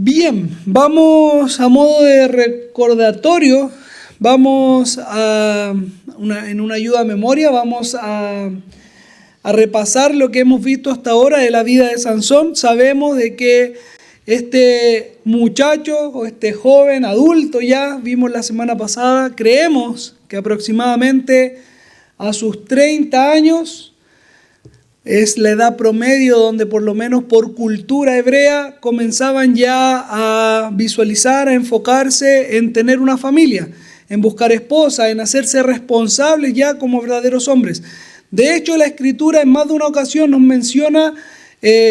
Bien, vamos a modo de recordatorio, en una ayuda a memoria, vamos a repasar lo que hemos visto hasta ahora de la vida de Sansón. Sabemos de que este muchacho o este joven adulto, ya vimos la semana pasada, creemos que aproximadamente a sus 30 años es la edad promedio donde por lo menos por cultura hebrea comenzaban ya a visualizar, a enfocarse en tener una familia, en buscar esposa, en hacerse responsables ya como verdaderos hombres. De hecho, la Escritura en más de una ocasión nos menciona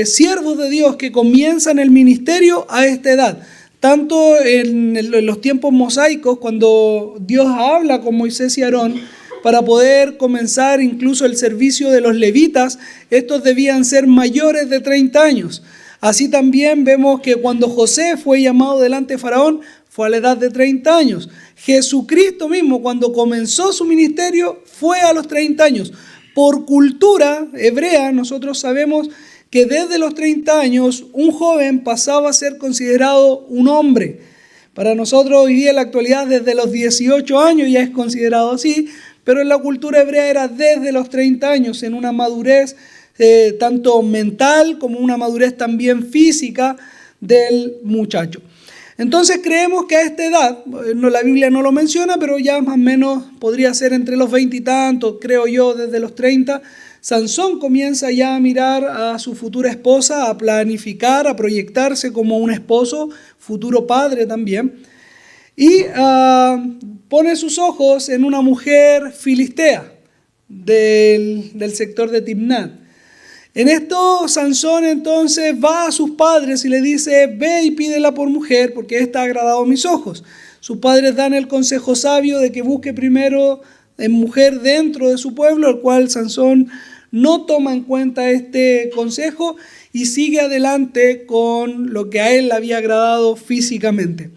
siervos de Dios que comienzan el ministerio a esta edad. Tanto en los tiempos mosaicos, cuando Dios habla con Moisés y Aarón, para poder comenzar incluso el servicio de los levitas, estos debían ser mayores de 30 años. Así también vemos que cuando José fue llamado delante de Faraón, fue a la edad de 30 años. Jesucristo mismo, cuando comenzó su ministerio, fue a los 30 años. Por cultura hebrea, nosotros sabemos que desde los 30 años, un joven pasaba a ser considerado un hombre. Para nosotros hoy día en la actualidad, desde los 18 años ya es considerado así, pero en la cultura hebrea era desde los 30 años, en una madurez tanto mental como una madurez también física del muchacho. Entonces creemos que a esta edad, la Biblia no lo menciona, pero ya más o menos podría ser entre los 20 y tantos, creo yo, desde los 30, Sansón comienza ya a mirar a su futura esposa, a planificar, a proyectarse como un esposo, futuro padre también. Y pone sus ojos en una mujer filistea del sector de Timnat. En esto Sansón entonces va a sus padres y le dice: ve y pídela por mujer, porque esta ha agradado a mis ojos. Sus padres dan el consejo sabio de que busque primero en mujer dentro de su pueblo, el cual Sansón no toma en cuenta este consejo y sigue adelante con lo que a él le había agradado físicamente.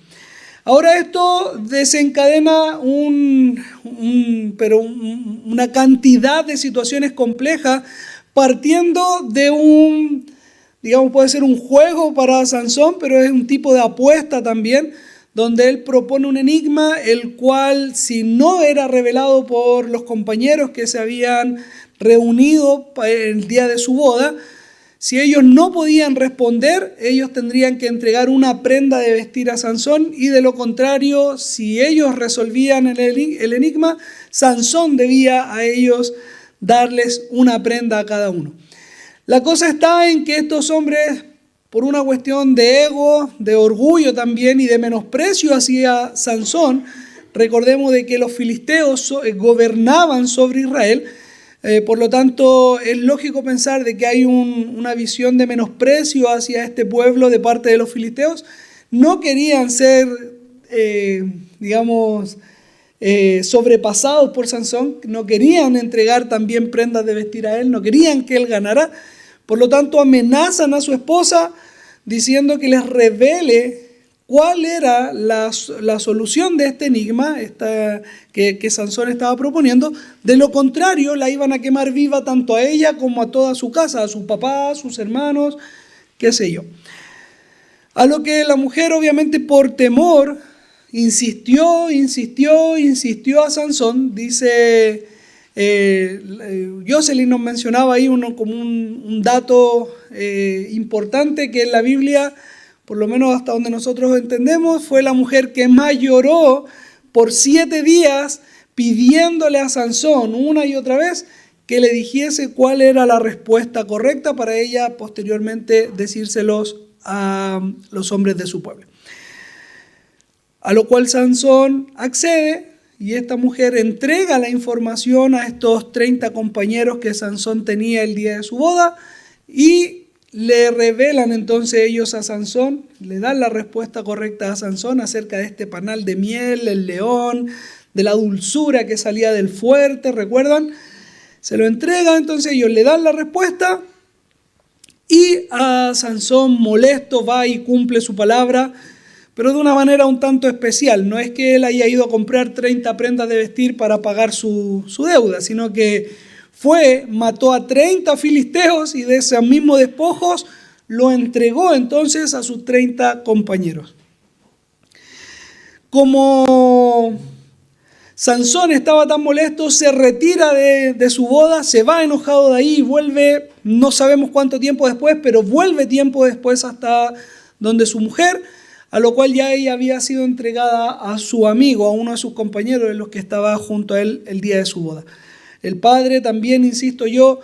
Ahora esto desencadena una cantidad de situaciones complejas, partiendo de puede ser un juego para Sansón, pero es un tipo de apuesta también, donde él propone un enigma, el cual, si no era revelado por los compañeros que se habían reunido el día de su boda, si ellos no podían responder, ellos tendrían que entregar una prenda de vestir a Sansón, y de lo contrario, si ellos resolvían el enigma, Sansón debía a ellos darles una prenda a cada uno. La cosa está en que estos hombres, por una cuestión de ego, de orgullo también y de menosprecio hacia Sansón, recordemos de que los filisteos gobernaban sobre Israel. Por lo tanto, es lógico pensar de que hay una visión de menosprecio hacia este pueblo de parte de los filisteos. No querían ser, sobrepasados por Sansón, no querían entregar también prendas de vestir a él, no querían que él ganara. Por lo tanto, amenazan a su esposa diciendo que les revele cuál era la solución de este enigma que Sansón estaba proponiendo. De lo contrario, la iban a quemar viva tanto a ella como a toda su casa, a sus papás, sus hermanos, qué sé yo. A lo que la mujer, obviamente por temor, insistió a Sansón. Dice, Jocelyn nos mencionaba ahí como un dato importante, que en la Biblia, por lo menos hasta donde nosotros entendemos, fue la mujer que más lloró por 7 días pidiéndole a Sansón una y otra vez que le dijese cuál era la respuesta correcta para ella posteriormente decírselos a los hombres de su pueblo. A lo cual Sansón accede, y esta mujer entrega la información a estos 30 compañeros que Sansón tenía el día de su boda, y le revelan entonces ellos a Sansón, le dan la respuesta correcta a Sansón acerca de este panal de miel, el león, de la dulzura que salía del fuerte, ¿recuerdan? Se lo entregan, entonces ellos le dan la respuesta, y a Sansón, molesto, va y cumple su palabra, pero de una manera un tanto especial. No es que él haya ido a comprar 30 prendas de vestir para pagar su deuda, sino que mató a 30 filisteos, y de esos mismos despojos lo entregó entonces a sus 30 compañeros. Como Sansón estaba tan molesto, se retira de su boda, se va enojado de ahí y vuelve, no sabemos cuánto tiempo después, pero vuelve tiempo después hasta donde su mujer, a lo cual ya ella había sido entregada a su amigo, a uno de sus compañeros de los que estaba junto a él el día de su boda. El padre también, insisto yo,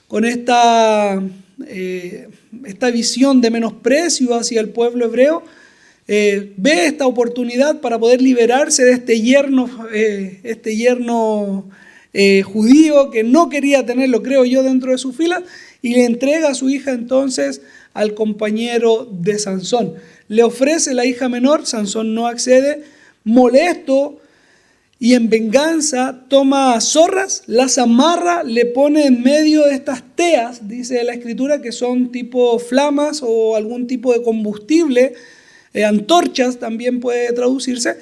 con esta visión de menosprecio hacia el pueblo hebreo, ve esta oportunidad para poder liberarse de este yerno judío que no quería tenerlo, creo yo, dentro de sus filas, y le entrega a su hija entonces al compañero de Sansón. Le ofrece la hija menor, Sansón no accede, molesto, y en venganza toma zorras, las amarra, le pone en medio de estas teas, dice la escritura, que son tipo flamas o algún tipo de combustible, antorchas también puede traducirse,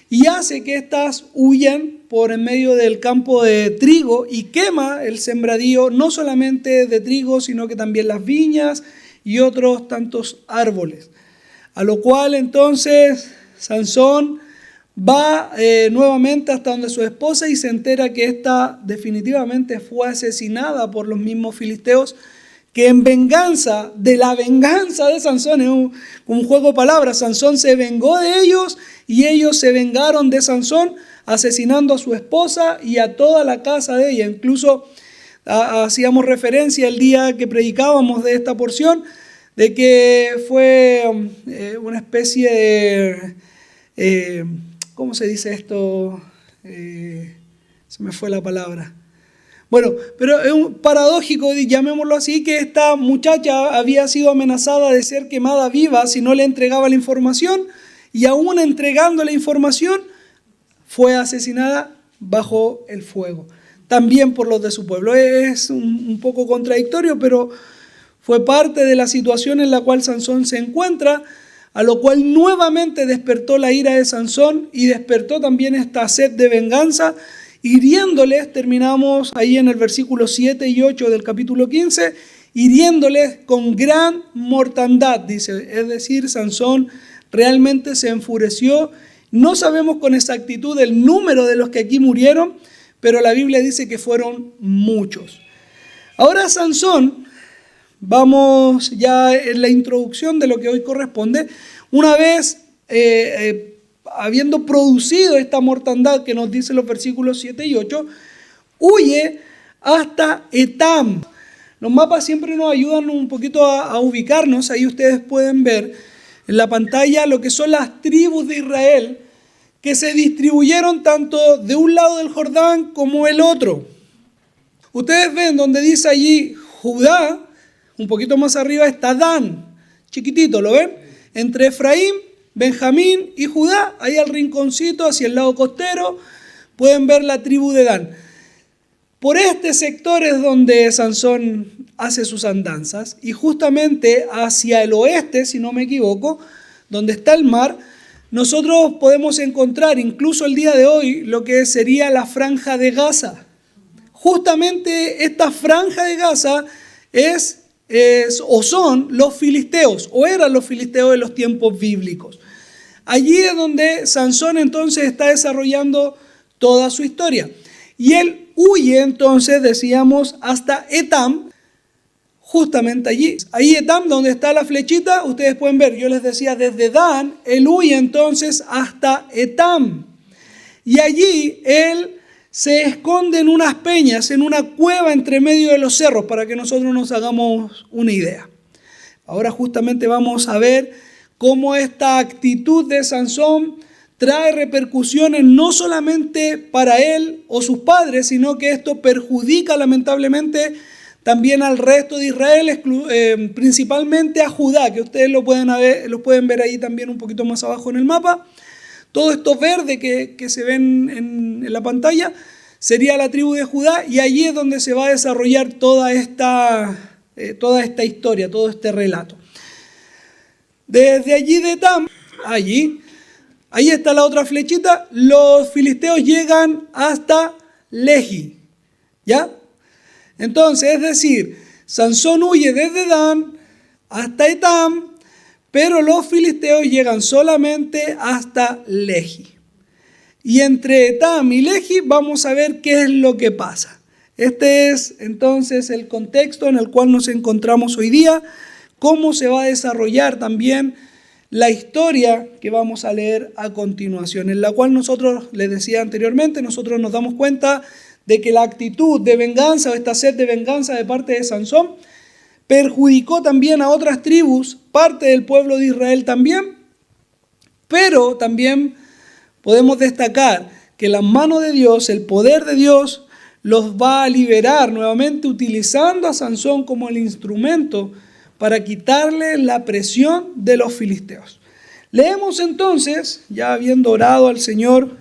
y hace que éstas huyan por en medio del campo de trigo y quema el sembradío, no solamente de trigo, sino que también las viñas y otros tantos árboles. A lo cual entonces Sansón va nuevamente hasta donde su esposa y se entera que ésta definitivamente fue asesinada por los mismos filisteos, que en venganza de la venganza de Sansón, es un juego de palabras, Sansón se vengó de ellos y ellos se vengaron de Sansón, asesinando a su esposa y a toda la casa de ella. Incluso hacíamos referencia el día que predicábamos de esta porción, de que fue una especie de, ¿cómo se dice esto? Se me fue la palabra. Bueno, pero es paradójico, llamémoslo así, que esta muchacha había sido amenazada de ser quemada viva si no le entregaba la información, y aún entregando la información fue asesinada bajo el fuego, también por los de su pueblo. Es un poco contradictorio, pero fue parte de la situación en la cual Sansón se encuentra, a lo cual nuevamente despertó la ira de Sansón y despertó también esta sed de venganza, hiriéndoles, terminamos ahí en el versículo 7 y 8 del capítulo 15, hiriéndoles con gran mortandad, dice. Es decir, Sansón realmente se enfureció. No sabemos con exactitud el número de los que aquí murieron, pero la Biblia dice que fueron muchos. Ahora Sansón, vamos ya en la introducción de lo que hoy corresponde, una vez habiendo producido esta mortandad que nos dice los versículos 7 y 8, huye hasta Etam. Los mapas siempre nos ayudan un poquito a ubicarnos. Ahí ustedes pueden ver en la pantalla lo que son las tribus de Israel que se distribuyeron tanto de un lado del Jordán como el otro. Ustedes ven donde dice allí Judá, un poquito más arriba está Dan, chiquitito, ¿lo ven? Entre Efraín, Benjamín y Judá, ahí al rinconcito hacia el lado costero, pueden ver la tribu de Dan. Por este sector es donde Sansón hace sus andanzas, y justamente hacia el oeste, si no me equivoco, donde está el mar, nosotros podemos encontrar incluso el día de hoy lo que sería la franja de Gaza. Justamente esta franja de Gaza o son los filisteos, o eran los filisteos de los tiempos bíblicos. Allí es donde Sansón entonces está desarrollando toda su historia. Y él huye entonces, decíamos, hasta Etam, justamente allí. Ahí Etam, donde está la flechita, ustedes pueden ver, yo les decía desde Dan, él huye entonces hasta Etam. Y allí él se esconde en unas peñas, en una cueva entre medio de los cerros, para que nosotros nos hagamos una idea. Ahora justamente vamos a ver cómo esta actitud de Sansón trae repercusiones no solamente para él o sus padres, sino que esto perjudica lamentablemente también al resto de Israel, principalmente a Judá, que ustedes lo pueden ver ahí también un poquito más abajo en el mapa. Todo esto verde que se ven en la pantalla sería la tribu de Judá, y allí es donde se va a desarrollar toda esta historia, todo este relato. Desde allí de Etam, ahí está la otra flechita, los filisteos llegan hasta Lehi, ¿ya? Entonces, es decir, Sansón huye desde Dan hasta Etam, pero los filisteos llegan solamente hasta Lehi. Y entre Etam y Lehi vamos a ver qué es lo que pasa. Este es entonces el contexto en el cual nos encontramos hoy día, cómo se va a desarrollar también la historia que vamos a leer a continuación, en la cual nosotros, les decía anteriormente, nosotros nos damos cuenta de que la actitud de venganza o esta sed de venganza de parte de Sansón perjudicó también a otras tribus, parte del pueblo de Israel también, pero también podemos destacar que la mano de Dios, el poder de Dios, los va a liberar nuevamente utilizando a Sansón como el instrumento para quitarle la presión de los filisteos. Leemos entonces, ya habiendo orado al Señor,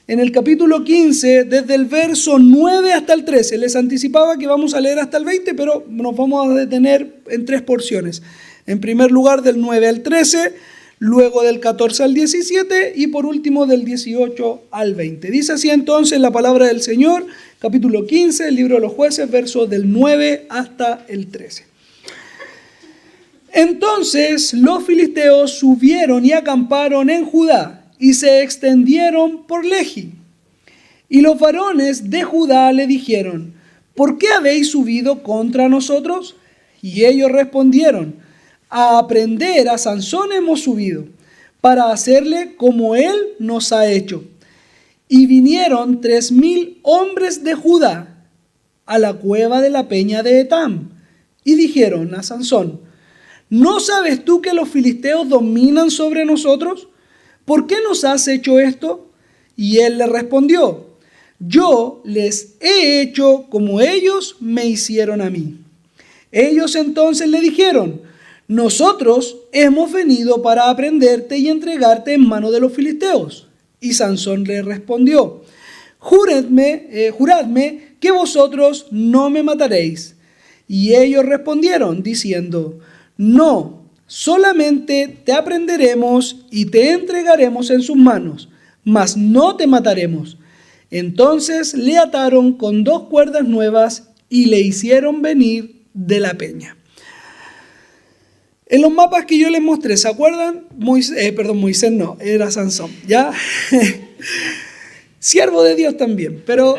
en el capítulo 15, desde el verso 9 hasta el 13. Les anticipaba que vamos a leer hasta el 20, pero nos vamos a detener en 3 porciones. En primer lugar, del 9 al 13, luego del 14 al 17 y por último del 18 al 20. Dice así entonces la palabra del Señor, capítulo 15, el libro de los jueces, versos del 9 hasta el 13. Entonces los filisteos subieron y acamparon en Judá y se extendieron por Lehi. Y los varones de Judá le dijeron: ¿por qué habéis subido contra nosotros? Y ellos respondieron: a aprender a Sansón hemos subido, para hacerle como él nos ha hecho. Y vinieron 3,000 hombres de Judá a la cueva de la peña de Etam, y dijeron a Sansón: ¿no sabes tú que los filisteos dominan sobre nosotros? ¿Por qué nos has hecho esto? Y él le respondió: yo les he hecho como ellos me hicieron a mí. Ellos entonces le dijeron: nosotros hemos venido para aprenderte y entregarte en mano de los filisteos. Y Sansón le respondió: juradme que vosotros no me mataréis. Y ellos respondieron diciendo: no, solamente te aprenderemos y te entregaremos en sus manos, mas no te mataremos. Entonces le ataron con 2 cuerdas nuevas y le hicieron venir de la peña. En los mapas que yo les mostré, ¿se acuerdan? Moisés no, era Sansón, ¿ya? Siervo de Dios también, pero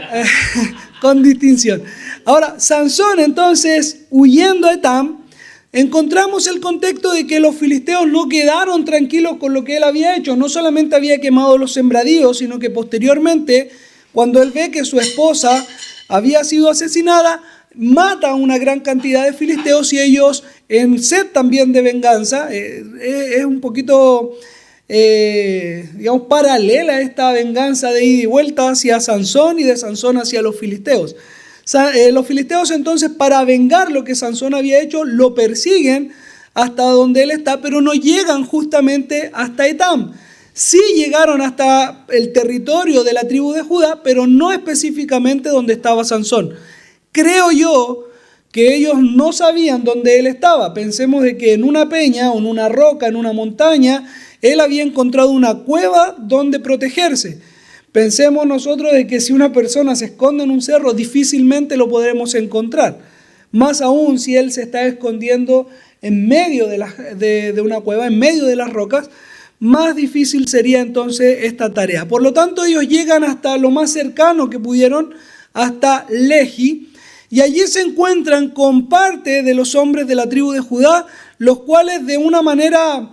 con distinción. Ahora, Sansón entonces, huyendo a Etam, encontramos el contexto de que los filisteos no quedaron tranquilos con lo que él había hecho. No solamente había quemado los sembradíos, sino que posteriormente, cuando él ve que su esposa había sido asesinada, mata a una gran cantidad de filisteos y ellos, en sed también de venganza, es un poquito, digamos, paralela esta venganza de ida y vuelta hacia Sansón y de Sansón hacia los filisteos. Los filisteos entonces, para vengar lo que Sansón había hecho, lo persiguen hasta donde él está, pero no llegan justamente hasta Etam. Sí llegaron hasta el territorio de la tribu de Judá, pero no específicamente donde estaba Sansón. Creo yo que ellos no sabían dónde él estaba. Pensemos de que en una peña o en una roca, en una montaña, él había encontrado una cueva donde protegerse. Pensemos nosotros de que si una persona se esconde en un cerro, difícilmente lo podremos encontrar. Más aún si él se está escondiendo en medio de una cueva, en medio de las rocas, más difícil sería entonces esta tarea. Por lo tanto, ellos llegan hasta lo más cercano que pudieron, hasta Lehi, y allí se encuentran con parte de los hombres de la tribu de Judá, los cuales de una manera,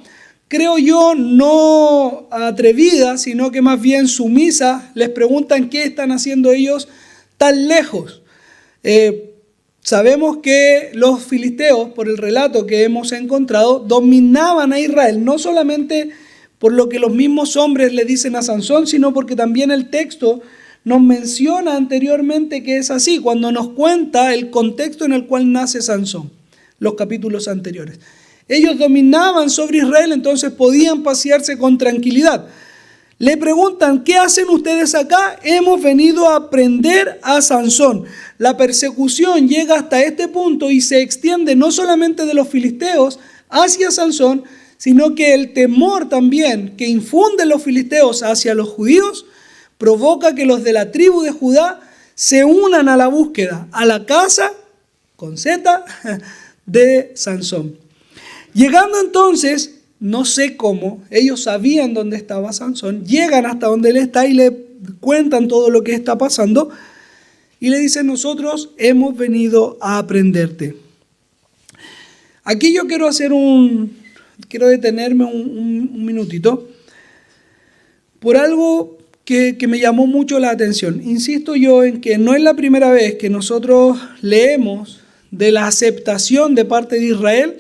creo yo, no atrevida, sino que más bien sumisa, les preguntan qué están haciendo ellos tan lejos. Sabemos que los filisteos, por el relato que hemos encontrado, dominaban a Israel, no solamente por lo que los mismos hombres le dicen a Sansón, sino porque también el texto nos menciona anteriormente que es así, cuando nos cuenta el contexto en el cual nace Sansón, los capítulos anteriores. Ellos dominaban sobre Israel, entonces podían pasearse con tranquilidad. Le preguntan: ¿qué hacen ustedes acá? Hemos venido a prender a Sansón. La persecución llega hasta este punto y se extiende no solamente de los filisteos hacia Sansón, sino que el temor también que infunden los filisteos hacia los judíos provoca que los de la tribu de Judá se unan a la búsqueda, a la caza, con Z, de Sansón. Llegando entonces, no sé cómo, ellos sabían dónde estaba Sansón, llegan hasta donde él está y le cuentan todo lo que está pasando y le dicen: nosotros hemos venido a aprenderte. Aquí yo quiero detenerme un minutito por algo que me llamó mucho la atención. Insisto yo en que no es la primera vez que nosotros leemos de la aceptación de parte de Israel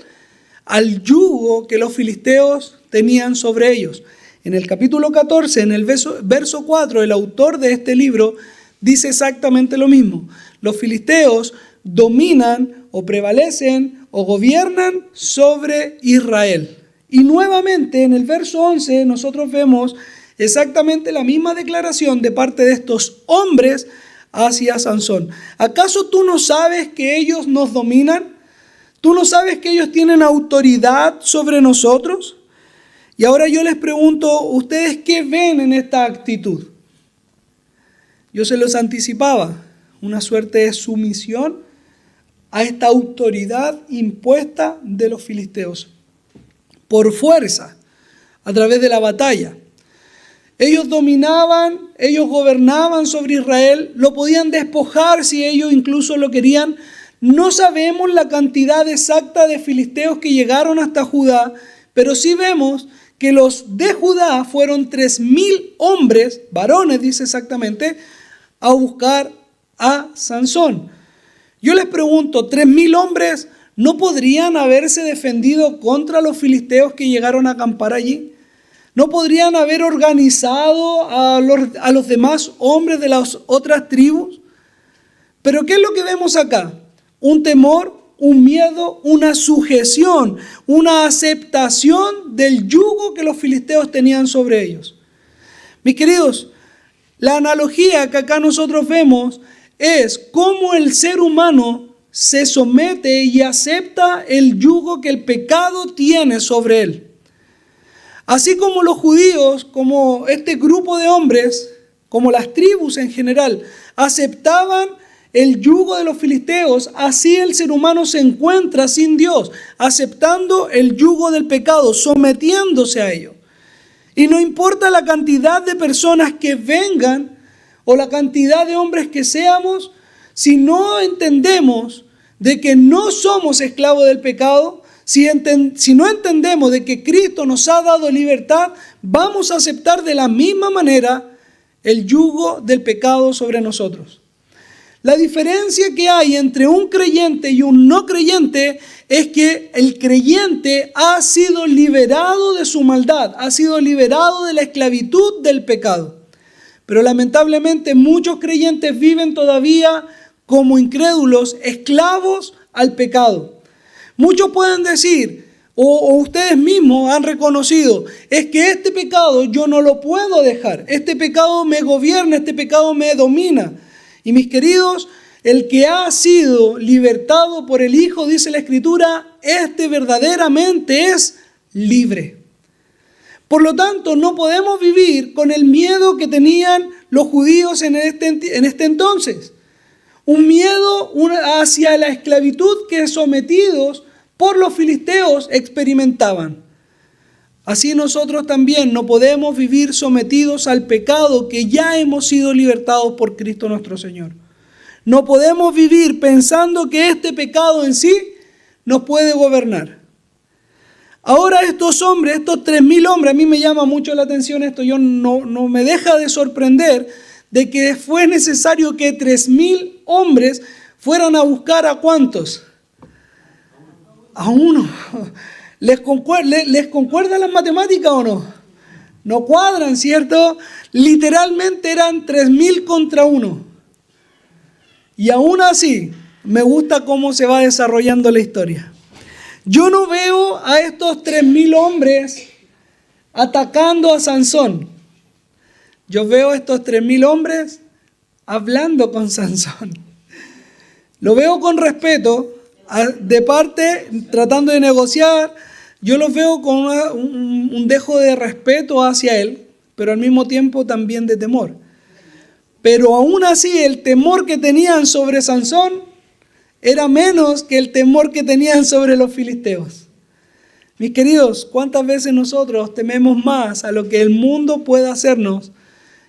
al yugo que los filisteos tenían sobre ellos. En el capítulo 14, en el verso 4, el autor de este libro dice exactamente lo mismo. Los filisteos dominan o prevalecen o gobiernan sobre Israel. Y nuevamente en el verso 11 nosotros vemos exactamente la misma declaración de parte de estos hombres hacia Sansón. ¿Acaso tú no sabes que ellos nos dominan? ¿Tú no sabes que ellos tienen autoridad sobre nosotros? Y ahora yo les pregunto, ¿ustedes qué ven en esta actitud? Yo se los anticipaba, una suerte de sumisión a esta autoridad impuesta de los filisteos por fuerza, a través de la batalla. Ellos dominaban, ellos gobernaban sobre Israel, lo podían despojar si ellos incluso lo querían. No sabemos la cantidad exacta de filisteos que llegaron hasta Judá, pero sí vemos que los de Judá fueron 3,000 hombres, varones dice exactamente, a buscar a Sansón. Yo les pregunto, 3,000 hombres no podrían haberse defendido contra los filisteos que llegaron a acampar allí. ¿No podrían haber organizado a los demás hombres de las otras tribus? Pero ¿qué es lo que vemos acá? Un temor, un miedo, una sujeción, una aceptación del yugo que los filisteos tenían sobre ellos. Mis queridos, la analogía que acá nosotros vemos es cómo el ser humano se somete y acepta el yugo que el pecado tiene sobre él. Así como los judíos, como este grupo de hombres, como las tribus en general, aceptaban el yugo de los filisteos, así el ser humano se encuentra sin Dios, aceptando el yugo del pecado, sometiéndose a ello. Y no importa la cantidad de personas que vengan o la cantidad de hombres que seamos, si no entendemos de que no somos esclavos del pecado, si no entendemos de que Cristo nos ha dado libertad, vamos a aceptar de la misma manera el yugo del pecado sobre nosotros. La diferencia que hay entre un creyente y un no creyente es que el creyente ha sido liberado de su maldad, ha sido liberado de la esclavitud del pecado. Pero lamentablemente muchos creyentes viven todavía como incrédulos, esclavos al pecado. Muchos pueden decir, o ustedes mismos han reconocido, es que este pecado yo no lo puedo dejar, este pecado me gobierna, este pecado me domina. Y mis queridos, el que ha sido libertado por el Hijo, dice la Escritura, este verdaderamente es libre. Por lo tanto, no podemos vivir con el miedo que tenían los judíos en este entonces. Un miedo hacia la esclavitud que sometidos por los filisteos experimentaban. Así nosotros también no podemos vivir sometidos al pecado que ya hemos sido libertados por Cristo nuestro Señor. No podemos vivir pensando que este pecado en sí nos puede gobernar. Ahora estos hombres, estos 3,000 hombres, a mí me llama mucho la atención esto, yo no me deja de sorprender de que fue necesario que 3,000 hombres fueran a buscar ¿a cuántos? A uno. ¿Les concuerdan las matemáticas o no? No cuadran, ¿cierto? Literalmente eran 3,000 contra 1. Y aún así, me gusta cómo se va desarrollando la historia. Yo no veo a estos 3,000 hombres atacando a Sansón. Yo veo a estos 3,000 hombres hablando con Sansón. Lo veo con respeto, de parte, tratando de negociar. Yo los veo con un dejo de respeto hacia él, pero al mismo tiempo también de temor. Pero aún así, el temor que tenían sobre Sansón era menos que el temor que tenían sobre los filisteos. Mis queridos, ¿cuántas veces nosotros tememos más a lo que el mundo pueda hacernos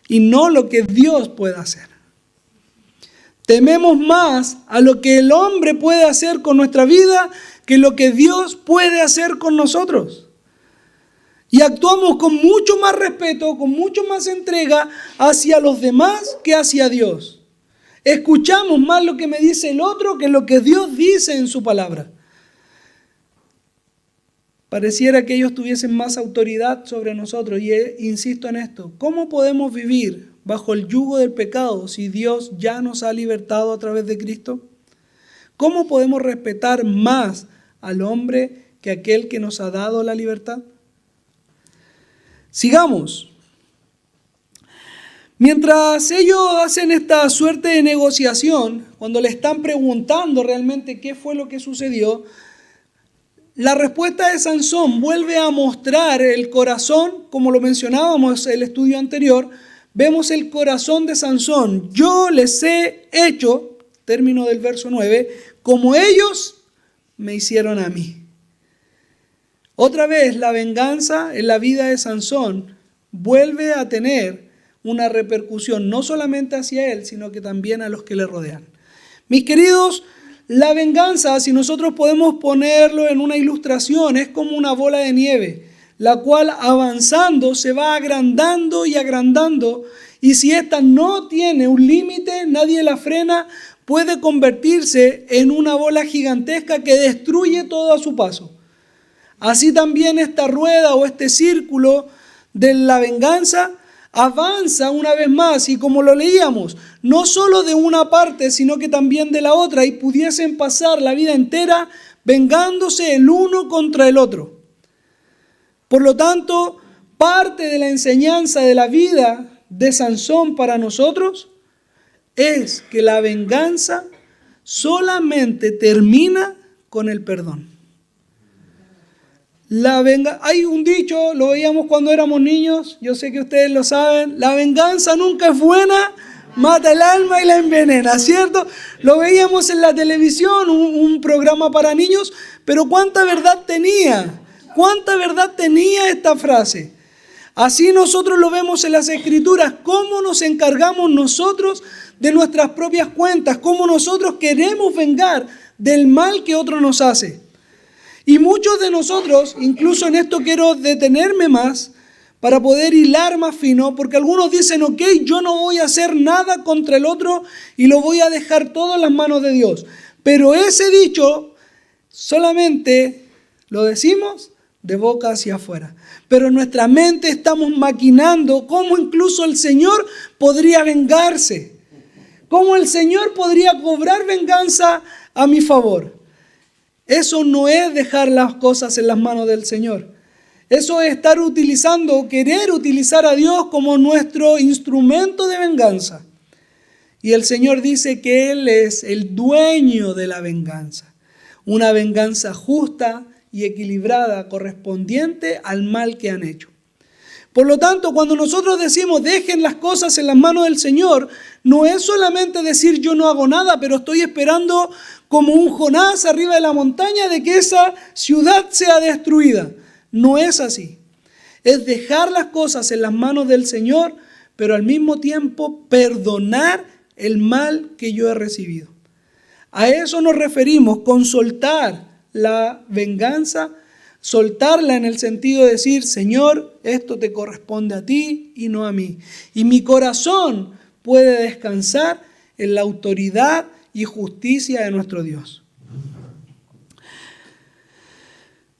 y no lo que Dios pueda hacer? Tememos más a lo que el hombre puede hacer con nuestra vida que lo que Dios puede hacer con nosotros. Y actuamos con mucho más respeto, con mucho más entrega hacia los demás que hacia Dios. Escuchamos más lo que me dice el otro que lo que Dios dice en su palabra. Pareciera que ellos tuviesen más autoridad sobre nosotros. Y insisto en esto, ¿cómo podemos vivir bajo el yugo del pecado si Dios ya nos ha libertado a través de Cristo? ¿Cómo podemos respetar más al hombre que aquel que nos ha dado la libertad? Sigamos. Mientras ellos hacen esta suerte de negociación, cuando le están preguntando realmente qué fue lo que sucedió, la respuesta de Sansón vuelve a mostrar el corazón, como lo mencionábamos en el estudio anterior, vemos el corazón de Sansón. Yo les he hecho, término del verso 9, como ellos me hicieron a mí. Otra vez la venganza en la vida de Sansón vuelve a tener una repercusión no solamente hacia él, sino que también a los que le rodean. Mis queridos, la venganza, si nosotros podemos ponerlo en una ilustración, es como una bola de nieve, la cual avanzando se va agrandando y agrandando, y si ésta no tiene un límite, nadie la frena, puede convertirse en una bola gigantesca que destruye todo a su paso. Así también esta rueda o este círculo de la venganza avanza una vez más y como lo leíamos, no solo de una parte sino que también de la otra y pudiesen pasar la vida entera vengándose el uno contra el otro. Por lo tanto, parte de la enseñanza de la vida de Sansón para nosotros es que la venganza solamente termina con el perdón. Hay un dicho, lo veíamos cuando éramos niños, yo sé que ustedes lo saben, la venganza nunca es buena, mata el alma y la envenena, ¿cierto? Lo veíamos en la televisión, un programa para niños, pero ¿cuánta verdad tenía? ¿Cuánta verdad tenía esta frase? Así nosotros lo vemos en las Escrituras, cómo nos encargamos nosotros de nuestras propias cuentas, cómo nosotros queremos vengar del mal que otro nos hace. Y muchos de nosotros, incluso en esto quiero detenerme más para poder hilar más fino, porque algunos dicen, ok, yo no voy a hacer nada contra el otro y lo voy a dejar todo en las manos de Dios. Pero ese dicho solamente lo decimos de boca hacia afuera. Pero en nuestra mente estamos maquinando cómo incluso el Señor podría vengarse, cómo el Señor podría cobrar venganza a mi favor. Eso no es dejar las cosas en las manos del Señor. Eso es estar utilizando, querer utilizar a Dios como nuestro instrumento de venganza. Y el Señor dice que Él es el dueño de la venganza. Una venganza justa y equilibrada, correspondiente al mal que han hecho. Por lo tanto, cuando nosotros decimos dejen las cosas en las manos del Señor, no es solamente decir yo no hago nada, pero estoy esperando como un Jonás arriba de la montaña de que esa ciudad sea destruida. No es así. Es dejar las cosas en las manos del Señor, pero al mismo tiempo perdonar el mal que yo he recibido. A eso nos referimos con soltar la venganza, soltarla en el sentido de decir, Señor, esto te corresponde a ti y no a mí. Y mi corazón puede descansar en la autoridad y justicia de nuestro Dios.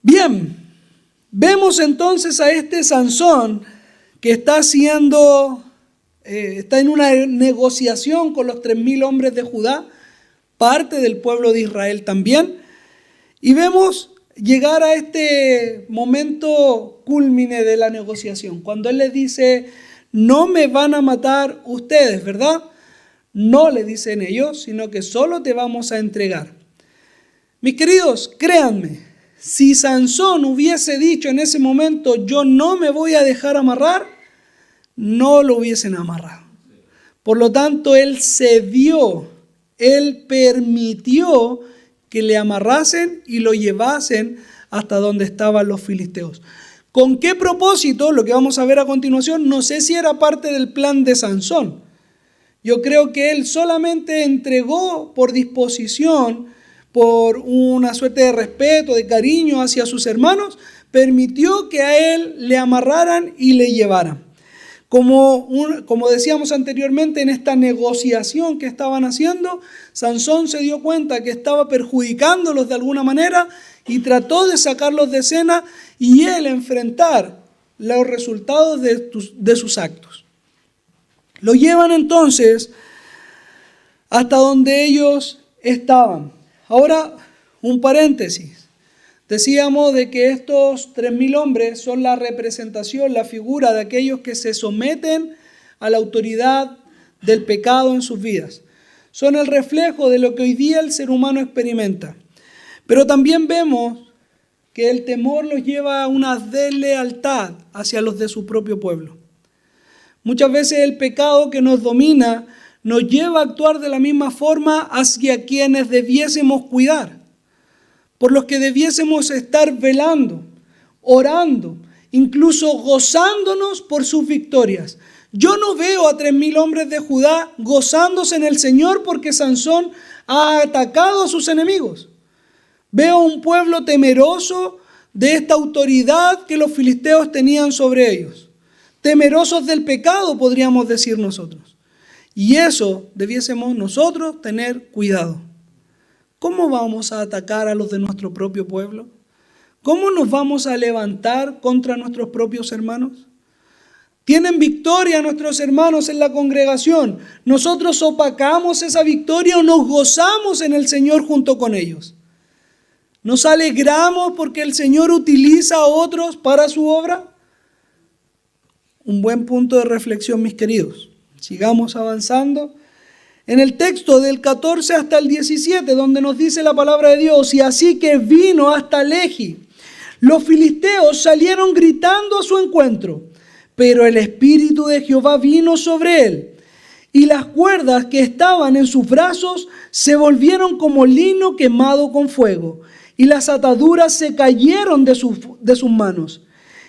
Bien, vemos entonces a este Sansón que está en una negociación con los 3,000 hombres de Judá, parte del pueblo de Israel también, y vemos llegar a este momento cúlmine de la negociación, cuando él les dice, no me van a matar ustedes, ¿verdad? No le dicen ellos, sino que solo te vamos a entregar. Mis queridos, créanme, si Sansón hubiese dicho en ese momento, yo no me voy a dejar amarrar, no lo hubiesen amarrado. Por lo tanto, él cedió Él permitió que le amarrasen y lo llevasen hasta donde estaban los filisteos. ¿Con qué propósito? Lo que vamos a ver a continuación, no sé si era parte del plan de Sansón. Yo creo que él solamente entregó por disposición, por una suerte de respeto, de cariño hacia sus hermanos, permitió que a él le amarraran y le llevaran. Como decíamos anteriormente, en esta negociación que estaban haciendo, Sansón se dio cuenta que estaba perjudicándolos de alguna manera y trató de sacarlos de escena y él enfrentar los resultados de sus actos. Lo llevan entonces hasta donde ellos estaban. Ahora, un paréntesis. Decíamos de que estos 3.000 hombres son la representación, la figura de aquellos que se someten a la autoridad del pecado en sus vidas. Son el reflejo de lo que hoy día el ser humano experimenta. Pero también vemos que el temor los lleva a una deslealtad hacia los de su propio pueblo. Muchas veces el pecado que nos domina nos lleva a actuar de la misma forma hacia quienes debiésemos cuidar, por los que debiésemos estar velando, orando, incluso gozándonos por sus victorias. Yo no veo a 3.000 hombres de Judá gozándose en el Señor porque Sansón ha atacado a sus enemigos. Veo un pueblo temeroso de esta autoridad que los filisteos tenían sobre ellos. Temerosos del pecado, podríamos decir nosotros. Y eso debiésemos nosotros tener cuidado. ¿Cómo vamos a atacar a los de nuestro propio pueblo? ¿Cómo nos vamos a levantar contra nuestros propios hermanos? ¿Tienen victoria nuestros hermanos en la congregación? ¿Nosotros opacamos esa victoria o nos gozamos en el Señor junto con ellos? ¿Nos alegramos porque el Señor utiliza a otros para su obra? Un buen punto de reflexión, mis queridos. Sigamos avanzando. En el texto del 14 hasta el 17, donde nos dice la palabra de Dios, y así que vino hasta Lehi. Los filisteos salieron gritando a su encuentro, pero el Espíritu de Jehová vino sobre él, y las cuerdas que estaban en sus brazos se volvieron como lino quemado con fuego, y las ataduras se cayeron de sus manos.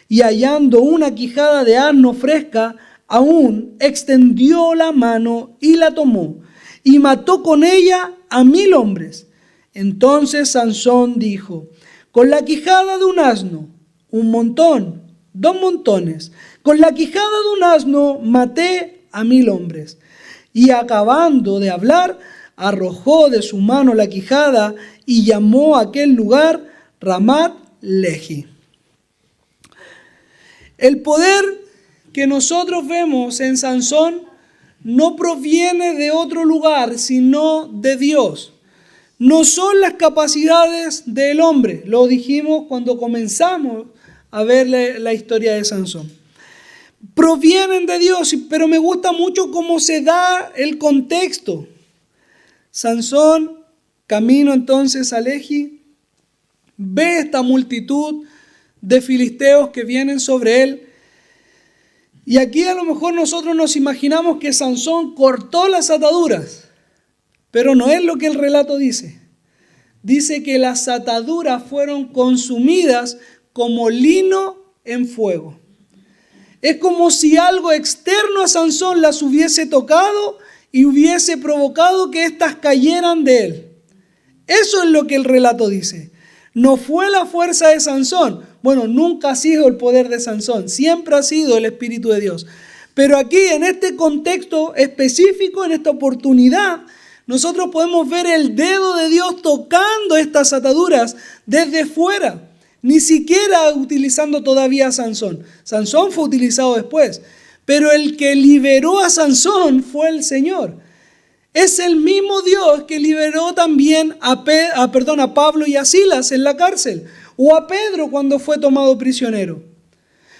Y hallando una quijada de asno fresca, aún extendió la mano y la tomó, y mató con ella a 1.000 hombres. Entonces Sansón dijo: con la quijada de un asno, 1 montón, 2 montones. Con la quijada de un asno maté a 1.000 hombres. Y acabando de hablar, arrojó de su mano la quijada y llamó a aquel lugar Ramat Lehi. El poder que nosotros vemos en Sansón no proviene de otro lugar, sino de Dios. No son las capacidades del hombre. Lo dijimos cuando comenzamos a ver la historia de Sansón. Provienen de Dios, pero me gusta mucho cómo se da el contexto. Sansón, camino entonces a Lehi, ve esta multitud de filisteos que vienen sobre él. Y aquí a lo mejor nosotros nos imaginamos que Sansón cortó las ataduras, pero no es lo que el relato dice. Dice que las ataduras fueron consumidas como lino en fuego. Es como si algo externo a Sansón las hubiese tocado y hubiese provocado que éstas cayeran de él. Eso es lo que el relato dice. No fue la fuerza de Sansón. Bueno, nunca ha sido el poder de Sansón, siempre ha sido el Espíritu de Dios. Pero aquí, en este contexto específico, en esta oportunidad, nosotros podemos ver el dedo de Dios tocando estas ataduras desde fuera, ni siquiera utilizando todavía a Sansón. Sansón fue utilizado después, pero el que liberó a Sansón fue el Señor. Es el mismo Dios que liberó también a Pablo y a Silas en la cárcel, o a Pedro cuando fue tomado prisionero.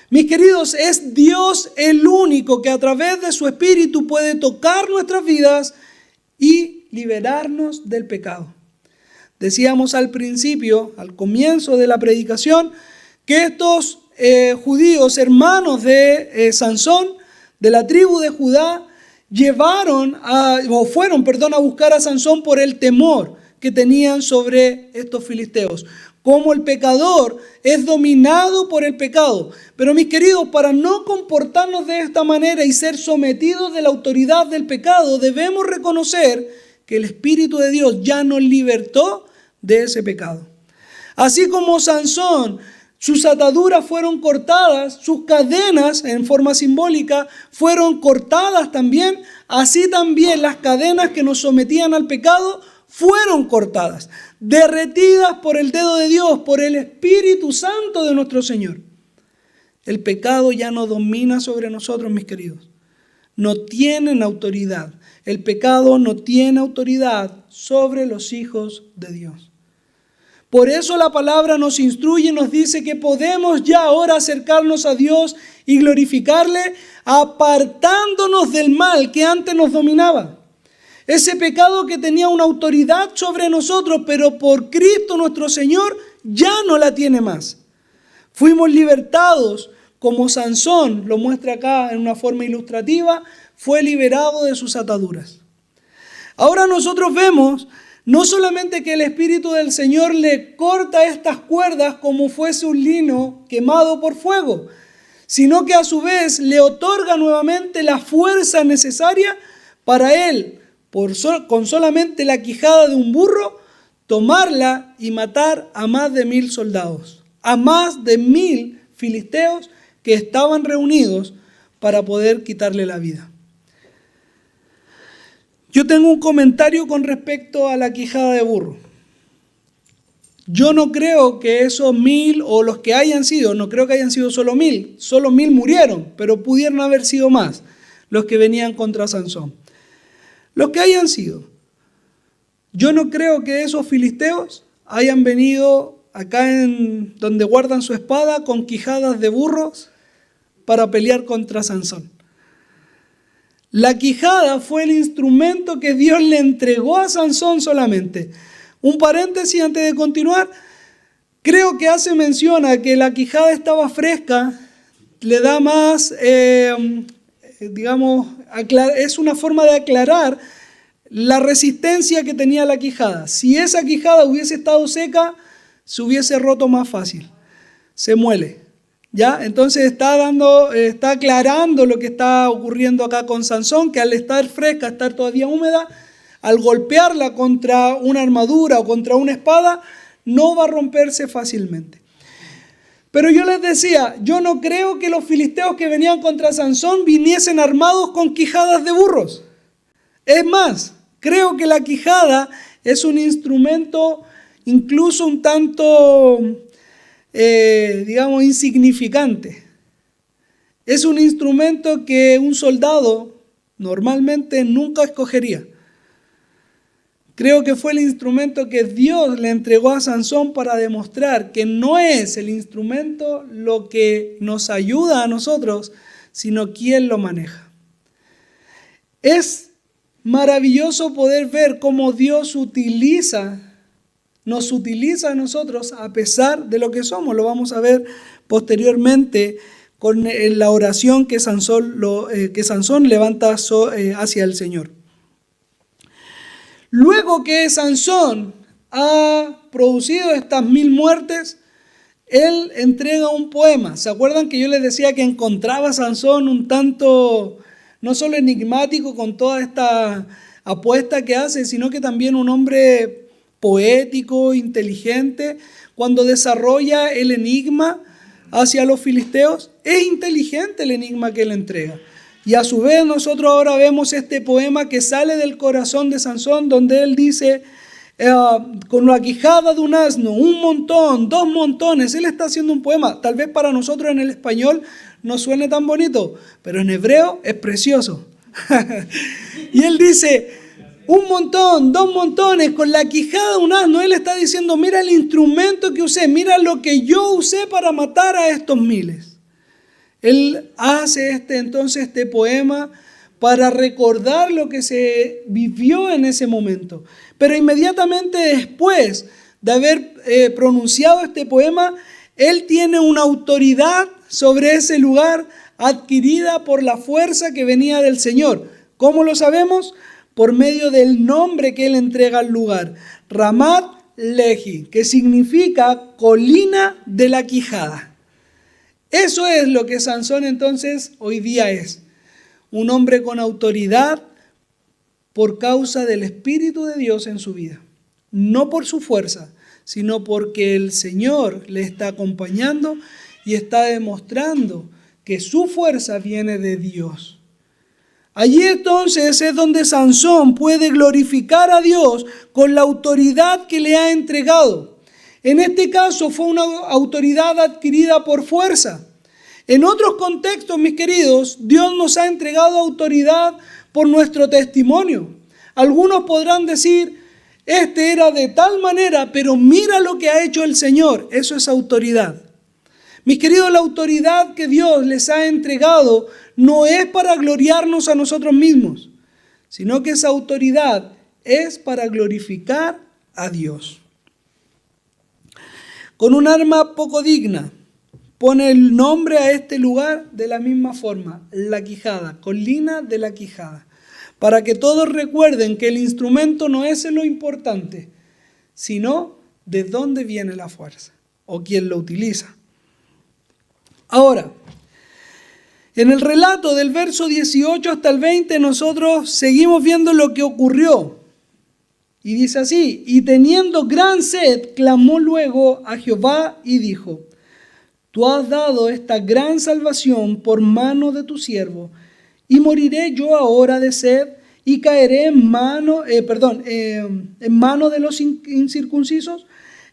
Mis queridos, es Dios el único que a través de su Espíritu puede tocar nuestras vidas y liberarnos del pecado. Decíamos al principio, al comienzo de la predicación, que estos judíos, hermanos de Sansón, de la tribu de Judá, fueron a buscar a Sansón por el temor que tenían sobre estos filisteos. Como el pecador es dominado por el pecado. Pero mis queridos, para no comportarnos de esta manera y ser sometidos de la autoridad del pecado, debemos reconocer que el Espíritu de Dios ya nos libertó de ese pecado. Así como Sansón, sus ataduras fueron cortadas, sus cadenas en forma simbólica fueron cortadas también, así también las cadenas que nos sometían al pecado fueron cortadas, derretidas por el dedo de Dios, por el Espíritu Santo de nuestro Señor. El pecado ya no domina sobre nosotros, mis queridos. No tienen autoridad. El pecado no tiene autoridad sobre los hijos de Dios. Por eso la palabra nos instruye y nos dice que podemos ya ahora acercarnos a Dios y glorificarle apartándonos del mal que antes nos dominaba. Ese pecado que tenía una autoridad sobre nosotros, pero por Cristo nuestro Señor ya no la tiene más. Fuimos libertados, como Sansón lo muestra acá en una forma ilustrativa, fue liberado de sus ataduras. Ahora nosotros vemos no solamente que el Espíritu del Señor le corta estas cuerdas como fuese un lino quemado por fuego, sino que a su vez le otorga nuevamente la fuerza necesaria para él, con solamente la quijada de un burro, tomarla y matar a más de 1000 soldados, a más de 1000 filisteos que estaban reunidos para poder quitarle la vida. Yo tengo un comentario con respecto a la quijada de burro. Yo no creo que esos 1000 o los que hayan sido, no creo que hayan sido solo 1000 murieron, pero pudieron haber sido más los que venían contra Sansón. Los que hayan sido. Yo no creo que esos filisteos hayan venido acá en donde guardan su espada con quijadas de burros para pelear contra Sansón. La quijada fue el instrumento que Dios le entregó a Sansón solamente. Un paréntesis antes de continuar. Creo que hace mención a que la quijada estaba fresca, le da más, es una forma de aclarar la resistencia que tenía la quijada. Si esa quijada hubiese estado seca, se hubiese roto más fácil. Se muele. ¿Ya? Entonces está aclarando lo que está ocurriendo acá con Sansón, que al estar fresca, estar todavía húmeda, al golpearla contra una armadura o contra una espada, no va a romperse fácilmente. Pero yo les decía, yo no creo que los filisteos que venían contra Sansón viniesen armados con quijadas de burros. Es más, creo que la quijada es un instrumento incluso un tanto insignificante. Es un instrumento que un soldado normalmente nunca escogería. Creo que fue el instrumento que Dios le entregó a Sansón para demostrar que no es el instrumento lo que nos ayuda a nosotros, sino quien lo maneja. Es maravilloso poder ver cómo Dios nos utiliza a nosotros a pesar de lo que somos. Lo vamos a ver posteriormente con la oración que Sansón levanta hacia el Señor. Luego que Sansón ha producido estas 1000 muertes, él entrega un poema. ¿Se acuerdan que yo les decía que encontraba a Sansón un tanto, no solo enigmático con toda esta apuesta que hace, sino que también un hombre poético, inteligente? Cuando desarrolla el enigma hacia los filisteos, es inteligente el enigma que él entrega. Y a su vez nosotros ahora vemos este poema que sale del corazón de Sansón, donde él dice, con la quijada de un asno, un montón, 2 montones. Él está haciendo un poema. Tal vez para nosotros en el español no suene tan bonito, pero en hebreo es precioso. Y él dice, un montón, 2 montones, con la quijada de un asno. Él está diciendo, mira el instrumento que usé, mira lo que yo usé para matar a estos miles. Él hace este poema para recordar lo que se vivió en ese momento. Pero inmediatamente después de haber pronunciado este poema, él tiene una autoridad sobre ese lugar adquirida por la fuerza que venía del Señor. ¿Cómo lo sabemos? Por medio del nombre que él entrega al lugar, Ramat Lehi, que significa colina de la quijada. Eso es lo que Sansón entonces hoy día es. Un hombre con autoridad por causa del Espíritu de Dios en su vida. No por su fuerza, sino porque el Señor le está acompañando y está demostrando que su fuerza viene de Dios. Allí entonces es donde Sansón puede glorificar a Dios con la autoridad que le ha entregado. En este caso fue una autoridad adquirida por fuerza. En otros contextos, mis queridos, Dios nos ha entregado autoridad por nuestro testimonio. Algunos podrán decir, este era de tal manera, pero mira lo que ha hecho el Señor. Eso es autoridad. Mis queridos, la autoridad que Dios les ha entregado no es para gloriarnos a nosotros mismos, sino que esa autoridad es para glorificar a Dios. Con un arma poco digna, pone el nombre a este lugar de la misma forma, la quijada, colina de la quijada, para que todos recuerden que el instrumento no es lo importante, sino de dónde viene la fuerza o quién lo utiliza. Ahora, en el relato del verso 18 hasta el 20, nosotros seguimos viendo lo que ocurrió. Y dice así, y teniendo gran sed, clamó luego a Jehová y dijo, tú has dado esta gran salvación por mano de tu siervo, y moriré yo ahora de sed, y caeré en mano de los incircuncisos.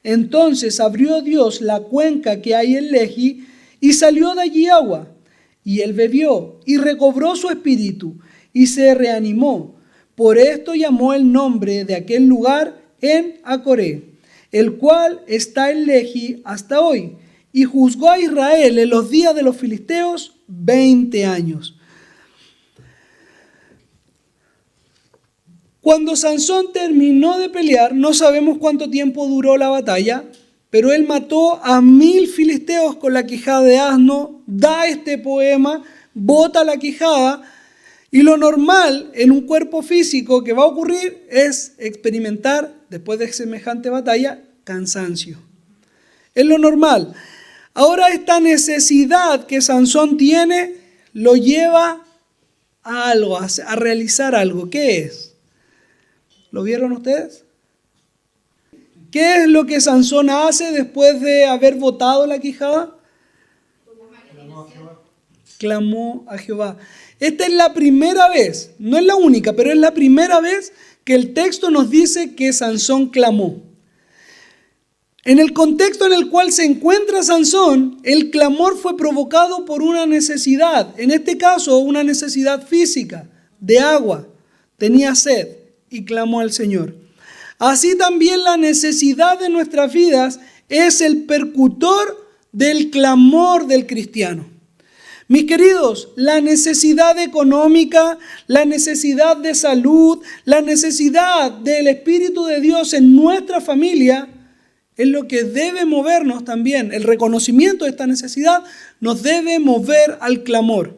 Entonces abrió Dios la cuenca que hay en Lehi, y salió de allí agua, y él bebió, y recobró su espíritu, y se reanimó. Por esto llamó el nombre de aquel lugar En Acoré, el cual está en Lehi hasta hoy, y juzgó a Israel en los días de los filisteos 20 años. Cuando Sansón terminó de pelear, no sabemos cuánto tiempo duró la batalla, pero él mató a 1000 filisteos con la quijada de asno, da este poema, bota la quijada, y lo normal en un cuerpo físico que va a ocurrir es experimentar, después de semejante batalla, cansancio. Es lo normal. Ahora esta necesidad que Sansón tiene lo lleva a algo, a realizar algo. ¿Qué es? ¿Lo vieron ustedes? ¿Qué es lo que Sansón hace después de haber botado la quijada? Clamó a Jehová. Esta es la primera vez, no es la única, pero es la primera vez que el texto nos dice que Sansón clamó. En el contexto en el cual se encuentra Sansón, el clamor fue provocado por una necesidad, en este caso una necesidad física, de agua. Tenía sed y clamó al Señor. Así también la necesidad de nuestras vidas es el percutor del clamor del cristiano. Mis queridos, la necesidad económica, la necesidad de salud, la necesidad del Espíritu de Dios en nuestra familia es lo que debe movernos también. El reconocimiento de esta necesidad nos debe mover al clamor,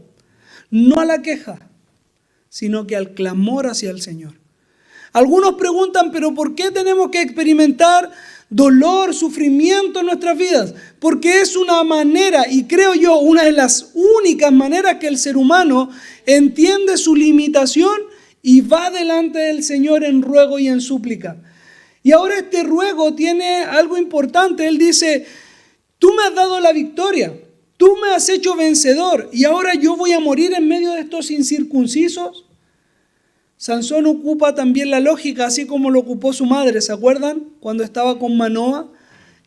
no a la queja, sino que al clamor hacia el Señor. Algunos preguntan, ¿pero por qué tenemos que experimentar dolor, sufrimiento en nuestras vidas? Porque es una manera, y creo yo, una de las únicas maneras que el ser humano entiende su limitación y va delante del Señor en ruego y en súplica. Y ahora este ruego tiene algo importante. Él dice, tú me has dado la victoria, tú me has hecho vencedor, y ahora yo voy a morir en medio de estos incircuncisos. Sansón ocupa también la lógica, así como lo ocupó su madre, ¿se acuerdan? Cuando estaba con Manoa,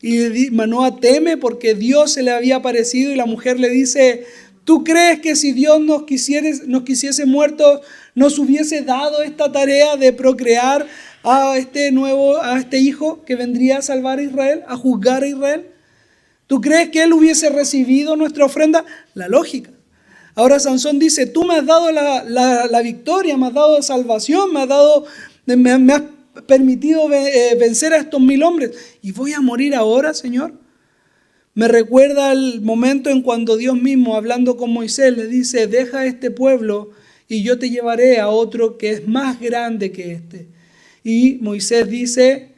y Manoa teme porque Dios se le había aparecido y la mujer le dice, ¿tú crees que si Dios nos quisiese muertos, nos hubiese dado esta tarea de procrear a este hijo que vendría a salvar a Israel, a juzgar a Israel? ¿Tú crees que él hubiese recibido nuestra ofrenda? La lógica. Ahora Sansón dice, tú me has dado la victoria, me has dado salvación, me has permitido vencer a estos 1000 hombres. ¿Y voy a morir ahora, Señor? Me recuerda el momento en cuando Dios mismo, hablando con Moisés, le dice, deja a este pueblo y yo te llevaré a otro que es más grande que este. Y Moisés dice,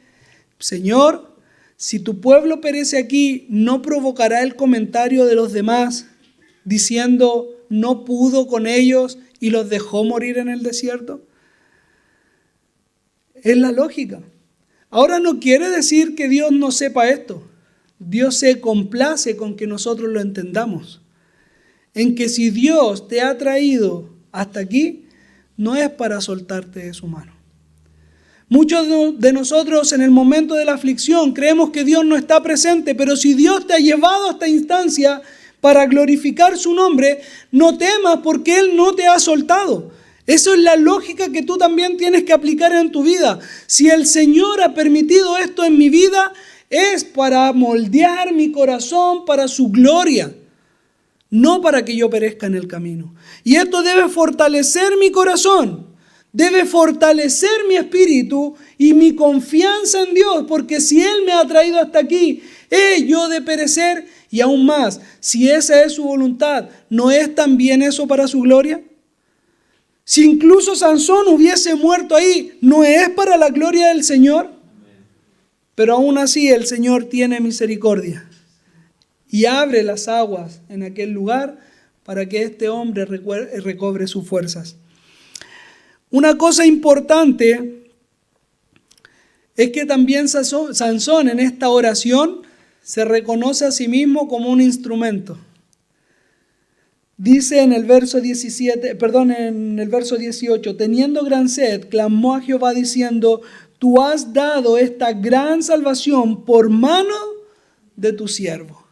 Señor, si tu pueblo perece aquí, ¿no provocará el comentario de los demás diciendo, no pudo con ellos y los dejó morir en el desierto? Es la lógica. Ahora no quiere decir que Dios no sepa esto. Dios se complace con que nosotros lo entendamos. En que si Dios te ha traído hasta aquí, no es para soltarte de su mano. Muchos de nosotros en el momento de la aflicción creemos que Dios no está presente, pero si Dios te ha llevado a esta instancia para glorificar su nombre, no temas porque Él no te ha soltado. Eso es la lógica que tú también tienes que aplicar en tu vida. Si el Señor ha permitido esto en mi vida, es para moldear mi corazón para su gloria, no para que yo perezca en el camino. Y esto debe fortalecer mi corazón. Debe fortalecer mi espíritu y mi confianza en Dios, porque si Él me ha traído hasta aquí, yo de perecer y aún más, si esa es su voluntad, ¿no es también eso para su gloria? Si incluso Sansón hubiese muerto ahí, ¿no es para la gloria del Señor? Pero aún así el Señor tiene misericordia y abre las aguas en aquel lugar para que este hombre recobre sus fuerzas. Una cosa importante es que también Sansón en esta oración se reconoce a sí mismo como un instrumento. Dice en el verso 18, teniendo gran sed, clamó a Jehová diciendo, tú has dado esta gran salvación por mano de tu siervo.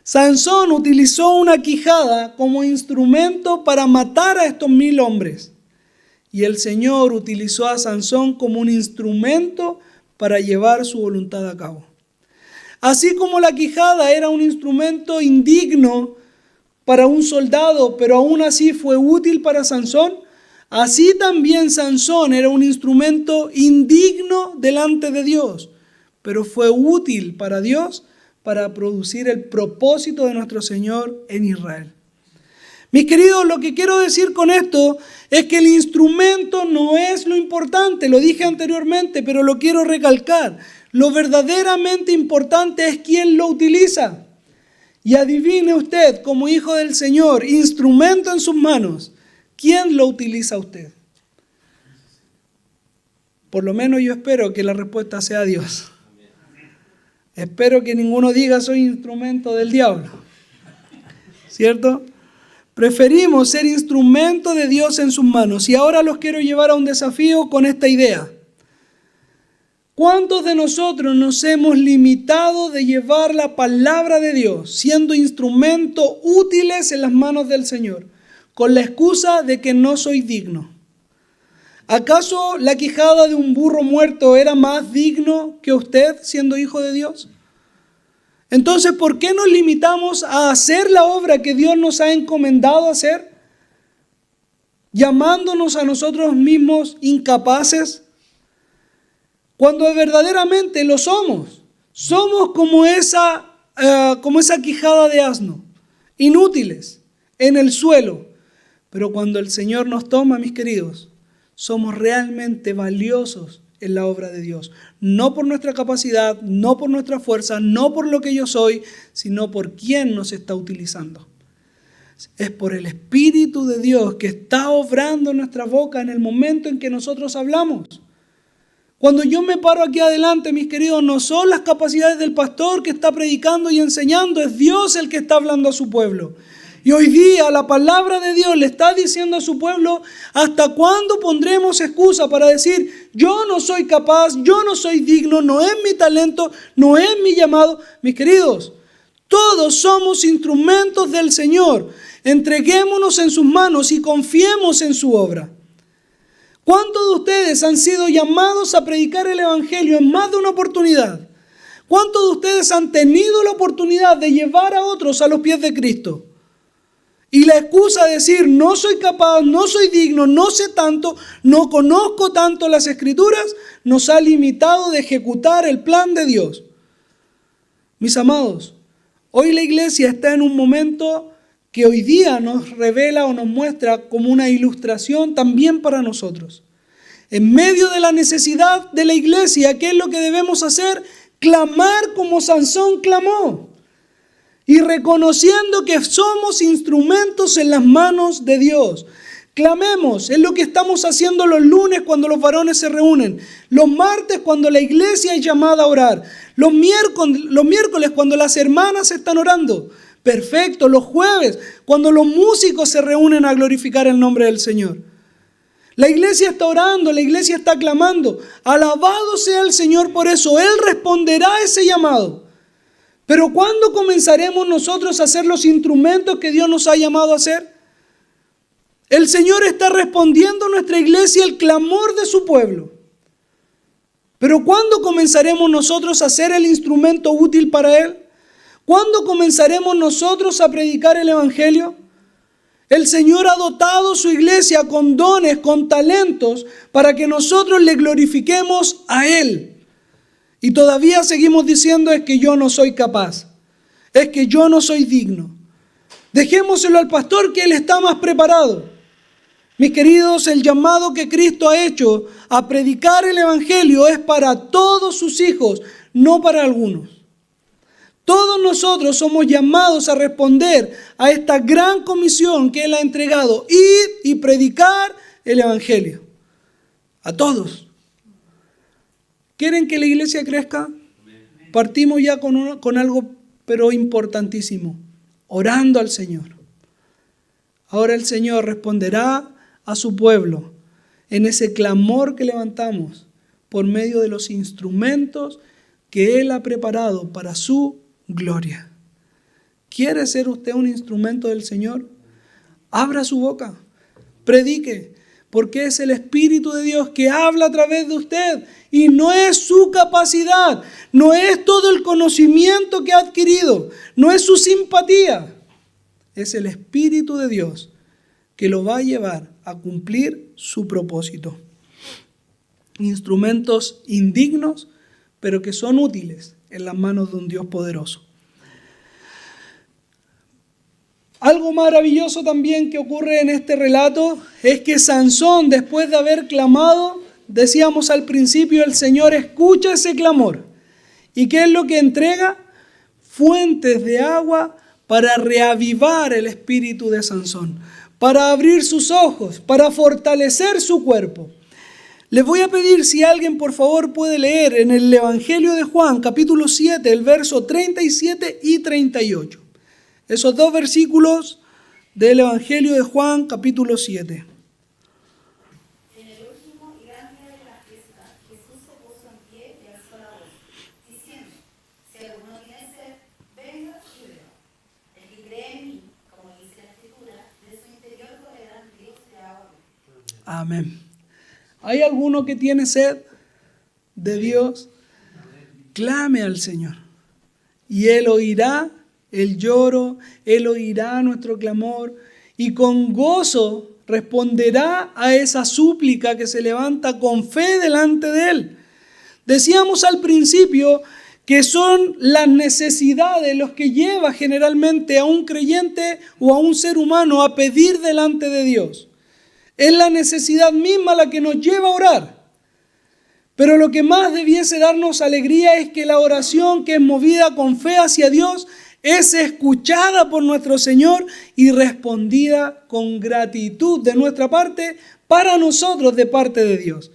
Sansón utilizó una quijada como instrumento para matar a estos 1000 hombres. Y el Señor utilizó a Sansón como un instrumento para llevar su voluntad a cabo. Así como la quijada era un instrumento indigno para un soldado, pero aún así fue útil para Sansón, así también Sansón era un instrumento indigno delante de Dios, pero fue útil para Dios para producir el propósito de nuestro Señor en Israel. Mis queridos, lo que quiero decir con esto es que el instrumento no es lo importante, lo dije anteriormente, pero lo quiero recalcar. Lo verdaderamente importante es quién lo utiliza. Y adivine usted, como hijo del Señor, instrumento en sus manos, ¿quién lo utiliza usted? Por lo menos yo espero que la respuesta sea Dios. Espero que ninguno diga soy instrumento del diablo. ¿Cierto? Preferimos ser instrumento de Dios en sus manos. Y ahora los quiero llevar a un desafío con esta idea. ¿Cuántos de nosotros nos hemos limitado de llevar la palabra de Dios siendo instrumentos útiles en las manos del Señor con la excusa de que no soy digno? ¿Acaso la quijada de un burro muerto era más digno que usted siendo hijo de Dios? Entonces, ¿por qué nos limitamos a hacer la obra que Dios nos ha encomendado hacer? Llamándonos a nosotros mismos incapaces, cuando verdaderamente lo somos. Somos como esa quijada de asno, inútiles, en el suelo. Pero cuando el Señor nos toma, mis queridos, somos realmente valiosos en la obra de Dios. No por nuestra capacidad, no por nuestra fuerza, no por lo que yo soy, sino por quién nos está utilizando. Es por el Espíritu de Dios que está obrando en nuestra boca en el momento en que nosotros hablamos. Cuando yo me paro aquí adelante, mis queridos, no son las capacidades del pastor que está predicando y enseñando, es Dios el que está hablando a su pueblo. Y hoy día la palabra de Dios le está diciendo a su pueblo, ¿hasta cuándo pondremos excusa para decir, yo no soy capaz, yo no soy digno, no es mi talento, no es mi llamado? Mis queridos, todos somos instrumentos del Señor. Entreguémonos en sus manos y confiemos en su obra. ¿Cuántos de ustedes han sido llamados a predicar el Evangelio en más de una oportunidad? ¿Cuántos de ustedes han tenido la oportunidad de llevar a otros a los pies de Cristo? Y la excusa de decir, no soy capaz, no soy digno, no sé tanto, no conozco tanto las Escrituras, nos ha limitado de ejecutar el plan de Dios. Mis amados, hoy la iglesia está en un momento que hoy día nos revela o nos muestra como una ilustración también para nosotros. En medio de la necesidad de la iglesia, ¿qué es lo que debemos hacer? Clamar como Sansón clamó. Y reconociendo que somos instrumentos en las manos de Dios. Clamemos, es lo que estamos haciendo los lunes cuando los varones se reúnen. Los martes cuando la iglesia es llamada a orar. Los miércoles cuando las hermanas están orando. Perfecto, los jueves cuando los músicos se reúnen a glorificar el nombre del Señor. La iglesia está orando, la iglesia está clamando. Alabado sea el Señor por eso. Él responderá a ese llamado. Pero ¿cuándo comenzaremos nosotros a ser los instrumentos que Dios nos ha llamado a ser? El Señor está respondiendo a nuestra iglesia el clamor de su pueblo. Pero ¿cuándo comenzaremos nosotros a ser el instrumento útil para Él? ¿Cuándo comenzaremos nosotros a predicar el Evangelio? El Señor ha dotado su iglesia con dones, con talentos, para que nosotros le glorifiquemos a Él. Y todavía seguimos diciendo es que yo no soy capaz, es que yo no soy digno. Dejémoselo al pastor que Él está más preparado. Mis queridos, el llamado que Cristo ha hecho a predicar el Evangelio es para todos sus hijos, no para algunos. Todos nosotros somos llamados a responder a esta gran comisión que Él ha entregado, ir y predicar el Evangelio. A todos. ¿Quieren que la iglesia crezca? Partimos ya con algo, pero importantísimo, orando al Señor. Ahora el Señor responderá a su pueblo en ese clamor que levantamos por medio de los instrumentos que Él ha preparado para su gloria. ¿Quiere ser usted un instrumento del Señor? Abra su boca, predique, porque es el Espíritu de Dios que habla a través de usted y no es su capacidad, no es todo el conocimiento que ha adquirido, no es su simpatía, es el Espíritu de Dios que lo va a llevar a cumplir su propósito. Instrumentos indignos, pero que son útiles en las manos de un Dios poderoso. Algo maravilloso también que ocurre en este relato es que Sansón, después de haber clamado, decíamos al principio, el Señor escucha ese clamor. ¿Y qué es lo que entrega? Fuentes de agua para reavivar el espíritu de Sansón, para abrir sus ojos, para fortalecer su cuerpo. Les voy a pedir si alguien por favor puede leer en el Evangelio de Juan, capítulo 7, el verso 37 y 38. Esos dos versículos del Evangelio de Juan, capítulo 7. En el último y gran día de la fiesta, Jesús se puso en pie y alzó la voz, diciendo: si alguno tiene sed, venga y beba. El que cree en mí, como dice la Escritura, de su interior correrán ríos de agua viva. Amén. ¿Hay alguno que tiene sed de Dios? Clame al Señor y Él oirá el lloro, Él oirá nuestro clamor y con gozo responderá a esa súplica que se levanta con fe delante de Él. Decíamos al principio que son las necesidades los que lleva generalmente a un creyente o a un ser humano a pedir delante de Dios. Es la necesidad misma la que nos lleva a orar. Pero lo que más debiese darnos alegría es que la oración que es movida con fe hacia Dios es escuchada por nuestro Señor y respondida con gratitud de nuestra parte para nosotros de parte de Dios.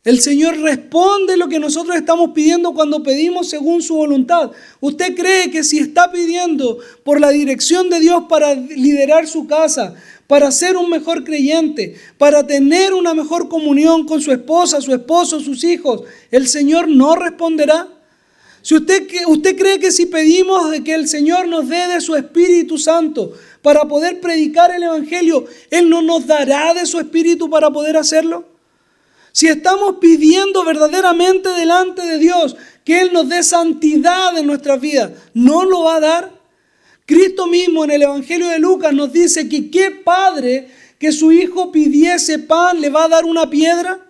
El Señor responde lo que nosotros estamos pidiendo cuando pedimos según su voluntad. ¿Usted cree que si está pidiendo por la dirección de Dios para liderar su casa, para ser un mejor creyente, para tener una mejor comunión con su esposa, su esposo, sus hijos, el Señor no responderá? Si usted cree que si pedimos de que el Señor nos dé de su Espíritu Santo para poder predicar el Evangelio, Él no nos dará de su Espíritu para poder hacerlo. Si estamos pidiendo verdaderamente delante de Dios que Él nos dé santidad en nuestras vidas, ¿no lo va a dar? Cristo mismo en el Evangelio de Lucas nos dice que ¿qué padre que su hijo pidiese pan le va a dar una piedra?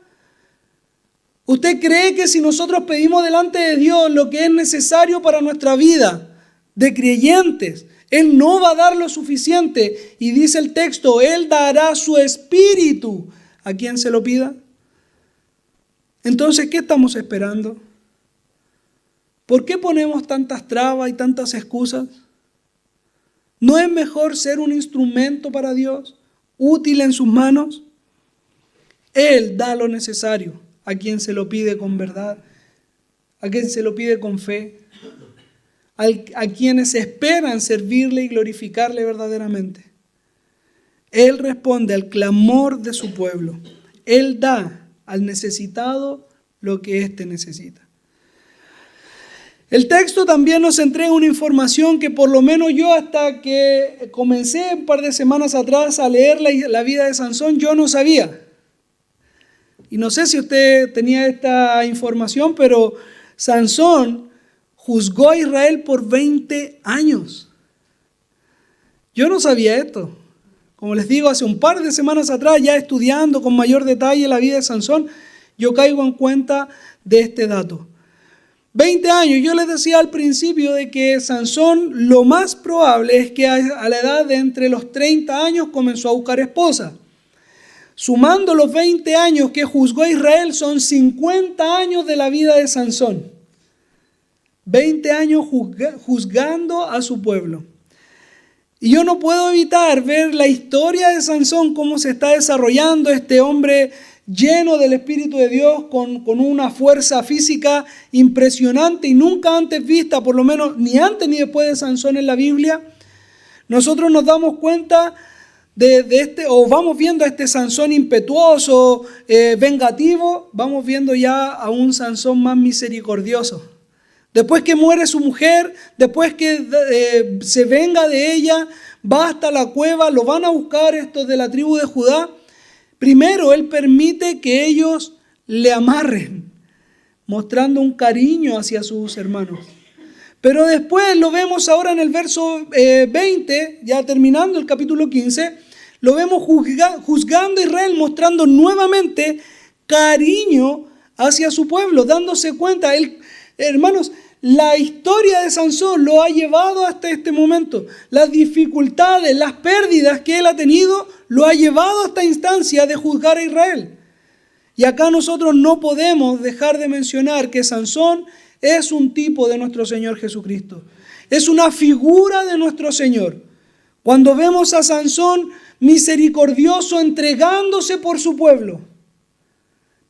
¿Usted cree que si nosotros pedimos delante de Dios lo que es necesario para nuestra vida de creyentes, Él no va a dar lo suficiente. Y dice el texto, Él dará su espíritu a quien se lo pida. Entonces, ¿qué estamos esperando? ¿Por qué ponemos tantas trabas y tantas excusas? ¿No es mejor ser un instrumento para Dios, útil en sus manos? Él da lo necesario a quien se lo pide con verdad, a quien se lo pide con fe, a quienes esperan servirle y glorificarle verdaderamente. Él responde al clamor de su pueblo. Él da al necesitado lo que éste necesita. El texto también nos entrega una información que por lo menos yo, hasta que comencé un par de semanas atrás a leer la vida de Sansón, yo no sabía. Y no sé si usted tenía esta información, pero Sansón juzgó a Israel por 20 años. Yo no sabía esto. Como les digo, hace un par de semanas atrás, ya estudiando con mayor detalle la vida de Sansón, yo caigo en cuenta de este dato. 20 años. Yo les decía al principio de que Sansón, lo más probable es que a la edad de entre los 30 años comenzó a buscar esposa. Sumando los 20 años que juzgó a Israel, son 50 años de la vida de Sansón. 20 años juzgando a su pueblo. Y yo no puedo evitar ver la historia de Sansón, cómo se está desarrollando este hombre lleno del Espíritu de Dios, con una fuerza física impresionante y nunca antes vista, por lo menos ni antes ni después de Sansón en la Biblia. Nosotros nos damos cuenta de este, o vamos viendo a este Sansón impetuoso, vengativo, vamos viendo ya a un Sansón más misericordioso. Después que muere su mujer, después que se venga de ella, va hasta la cueva, lo van a buscar estos de la tribu de Judá. Primero, él permite que ellos le amarren, mostrando un cariño hacia sus hermanos. Pero después lo vemos ahora en el verso 20, ya terminando el capítulo 15, lo vemos juzgando a Israel, mostrando nuevamente cariño hacia su pueblo, dándose cuenta. Hermanos, la historia de Sansón lo ha llevado hasta este momento. Las dificultades, las pérdidas que él ha tenido, lo ha llevado a esta instancia de juzgar a Israel. Y acá nosotros no podemos dejar de mencionar que Sansón es un tipo de nuestro Señor Jesucristo. Es una figura de nuestro Señor. Cuando vemos a Sansón misericordioso entregándose por su pueblo,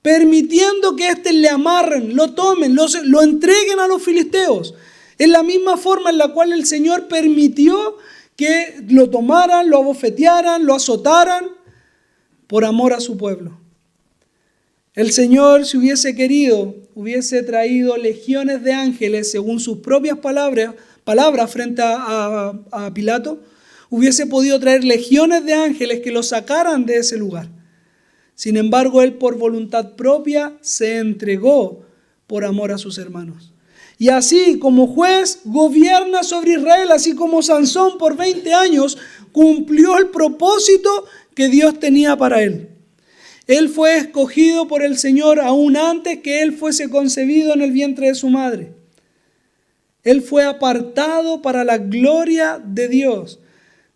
permitiendo que éste le amarren, lo tomen, lo entreguen a los filisteos. Es la misma forma en la cual el Señor permitió que lo tomaran, lo abofetearan, lo azotaran por amor a su pueblo. El Señor, si hubiese querido, hubiese traído legiones de ángeles, según sus propias palabras frente a Pilato, hubiese podido traer legiones de ángeles que lo sacaran de ese lugar. Sin embargo, él por voluntad propia se entregó por amor a sus hermanos. Y así como juez gobierna sobre Israel, así como Sansón por 20 años cumplió el propósito que Dios tenía para él. Él fue escogido por el Señor aún antes que él fuese concebido en el vientre de su madre. Él fue apartado para la gloria de Dios,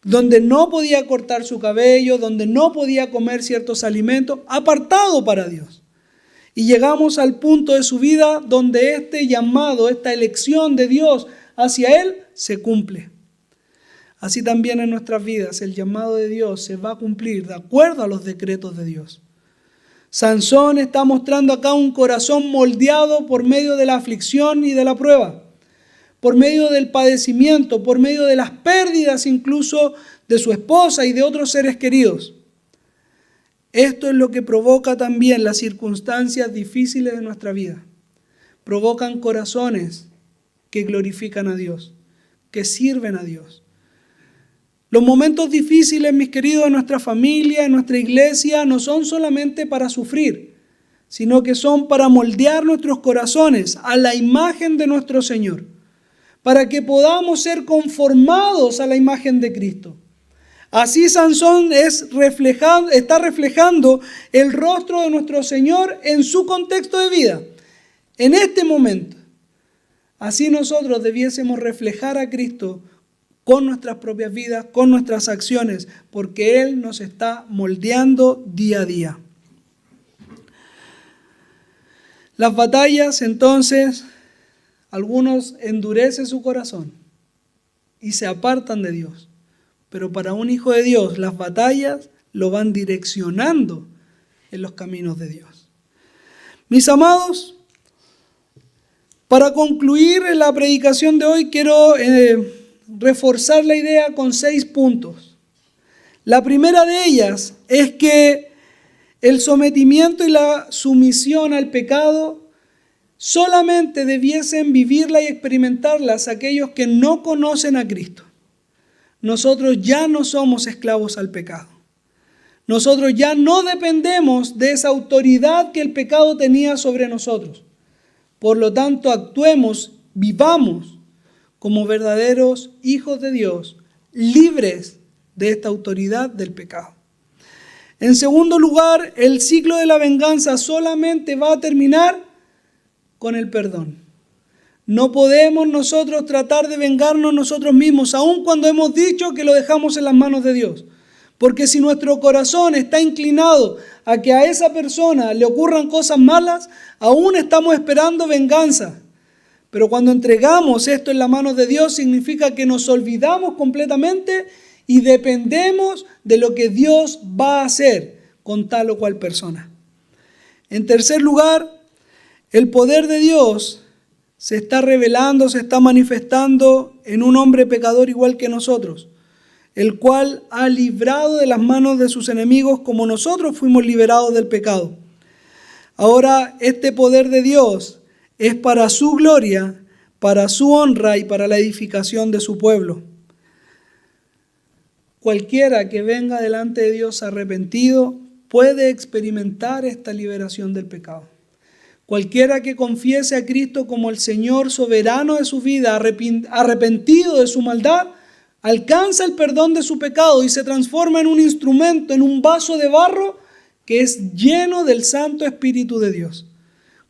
donde no podía cortar su cabello, donde no podía comer ciertos alimentos, apartado para Dios. Y llegamos al punto de su vida donde este llamado, esta elección de Dios hacia él se cumple. Así también en nuestras vidas el llamado de Dios se va a cumplir de acuerdo a los decretos de Dios. Sansón está mostrando acá un corazón moldeado por medio de la aflicción y de la prueba, por medio del padecimiento, por medio de las pérdidas incluso de su esposa y de otros seres queridos. Esto es lo que provoca también las circunstancias difíciles de nuestra vida. Provocan corazones que glorifican a Dios, que sirven a Dios. Los momentos difíciles, mis queridos, en nuestra familia, en nuestra iglesia, no son solamente para sufrir, sino que son para moldear nuestros corazones a la imagen de nuestro Señor, para que podamos ser conformados a la imagen de Cristo. Así Sansón está reflejando el rostro de nuestro Señor en su contexto de vida, en este momento. Así nosotros debiésemos reflejar a Cristo con nuestras propias vidas, con nuestras acciones, porque Él nos está moldeando día a día. Las batallas, entonces, algunos endurecen su corazón y se apartan de Dios. Pero para un hijo de Dios, las batallas lo van direccionando en los caminos de Dios. Mis amados, para concluir la predicación de hoy, quiero reforzar la idea con 6 puntos. La primera de ellas es que el sometimiento y la sumisión al pecado solamente debiesen vivirla y experimentarlas aquellos que no conocen a Cristo. Nosotros ya no somos esclavos al pecado. Nosotros ya no dependemos de esa autoridad que el pecado tenía sobre nosotros. Por lo tanto, actuemos, vivamos como verdaderos hijos de Dios, libres de esta autoridad del pecado. En segundo lugar, el ciclo de la venganza solamente va a terminar con el perdón. No podemos nosotros tratar de vengarnos nosotros mismos, aun cuando hemos dicho que lo dejamos en las manos de Dios. Porque si nuestro corazón está inclinado a que a esa persona le ocurran cosas malas, aún estamos esperando venganza. Pero cuando entregamos esto en las manos de Dios, significa que nos olvidamos completamente y dependemos de lo que Dios va a hacer con tal o cual persona. En tercer lugar, el poder de Dios se está revelando, se está manifestando en un hombre pecador igual que nosotros, el cual ha librado de las manos de sus enemigos como nosotros fuimos liberados del pecado. Ahora, este poder de Dios es para su gloria, para su honra y para la edificación de su pueblo. Cualquiera que venga delante de Dios arrepentido puede experimentar esta liberación del pecado. Cualquiera que confiese a Cristo como el Señor soberano de su vida, arrepentido de su maldad, alcanza el perdón de su pecado y se transforma en un instrumento, en un vaso de barro que es lleno del Santo Espíritu de Dios.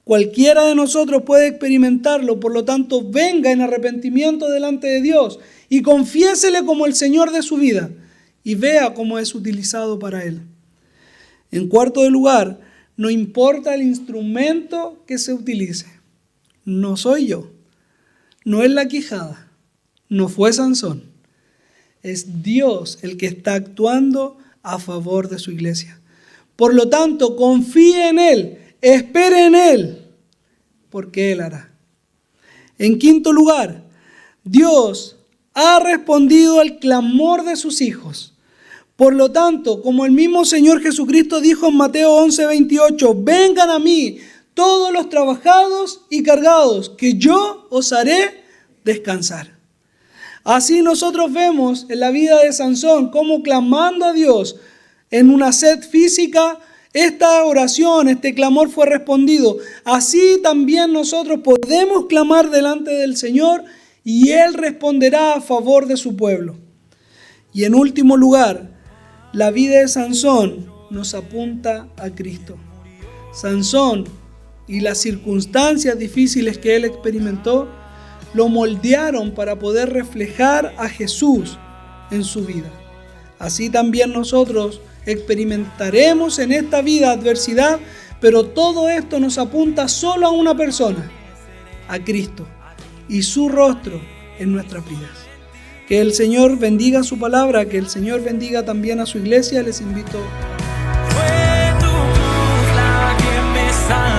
Cualquiera de nosotros puede experimentarlo, por lo tanto, venga en arrepentimiento delante de Dios y confiésele como el Señor de su vida y vea cómo es utilizado para Él. En cuarto lugar, no importa el instrumento que se utilice. No soy yo, no es la quijada, no fue Sansón. Es Dios el que está actuando a favor de su iglesia. Por lo tanto, confíe en Él, espere en Él, porque Él hará. En quinto lugar, Dios ha respondido al clamor de sus hijos. Por lo tanto, como el mismo Señor Jesucristo dijo en Mateo 11:28, vengan a mí todos los trabajados y cargados, que yo os haré descansar. Así nosotros vemos en la vida de Sansón cómo clamando a Dios en una sed física, esta oración, este clamor fue respondido. Así también nosotros podemos clamar delante del Señor y Él responderá a favor de su pueblo. Y en último lugar, la vida de Sansón nos apunta a Cristo. Sansón y las circunstancias difíciles que él experimentó lo moldearon para poder reflejar a Jesús en su vida. Así también nosotros experimentaremos en esta vida adversidad, pero todo esto nos apunta solo a una persona, a Cristo, y su rostro en nuestras vidas. Que el Señor bendiga su palabra, que el Señor bendiga también a su iglesia. Les invito. Fue tu cruz la que me salvó.